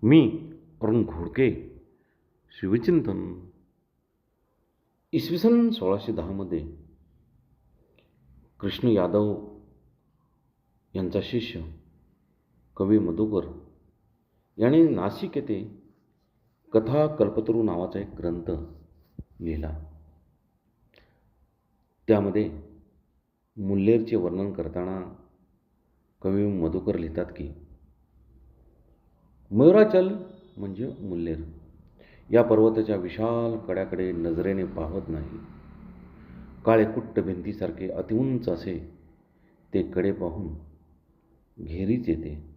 मी अरुण घोडके. शिवचिंतन. इसवी सन 1610मध्ये कृष्ण यादव यांचा शिष्य कवी मधुकर याने नाशिक येथे कथा कल्पतरू नावाचा एक ग्रंथ लिहिला. त्यामध्ये मुल्लेरचे वर्णन करताना कवी मधुकर लिहितात की मयुराचल म्हणजे मुल्लेर या पर्वताच्या विशाल कड्याकडे नजरेने पाहत नाही. काळेकुट्ट भिंतीसारखे अतिउंच असे ते कडे पाहून घेरीच येते.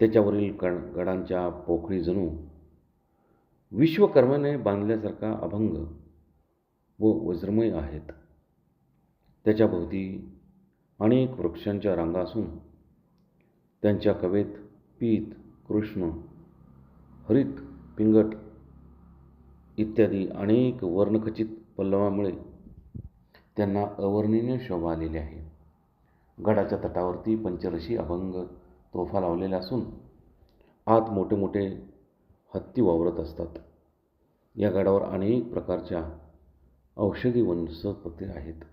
त्याच्यावरील गडांच्या पोखळी जणू विश्वकर्माने बांधल्यासारखा अभंग व वज्रमय आहेत. त्याच्याभोवती अनेक वृक्षांच्या रांगा असून त्यांच्या कवेत पीत, कृष्ण, हरित, पिंगट इत्यादी अनेक वर्णखचित पल्लवामुळे त्यांना अवर्णनीय शोभा आलेली आहे. गडाच्या तटावरती पंचरशी अभंग तोफा लावलेल्या असून आत मोठे मोठे हत्ती वावरत असतात. या गडावर अनेक प्रकारच्या औषधी वनस्पती आहेत.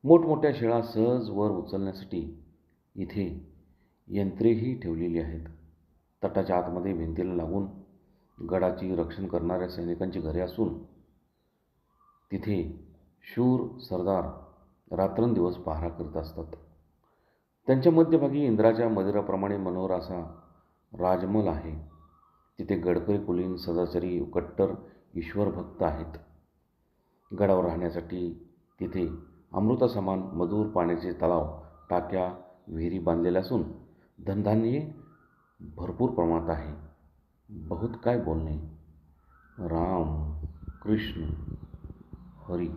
मोठमोठ्या शिळा सहज वर उचलण्यासाठी इथे यंत्रेही ठेवलेली आहेत. तटाच्या आतमध्ये भिंतीला लागून गडाची रक्षण करणाऱ्या सैनिकांची घरे असून तिथे शूर सरदार रात्रंदिवस पहारा करत असतात. त्यांच्या मध्यभागी इंद्राच्या मंदिराप्रमाणे मनोहर असा राजमहल आहे. तिथे गडकरी, कुलीन, सदाचारी, कट्टर ईश्वरभक्त आहेत. गडावर राहण्यासाठी तिथे अमृतासमान मधुर पाण्याचे तलाव, टाक्या, विहिरी बांधलेल्या असून धनधान्ये भरपूर प्रमाणात आहे. बहुत काय बोलणे. राम, कृष्ण, हरी.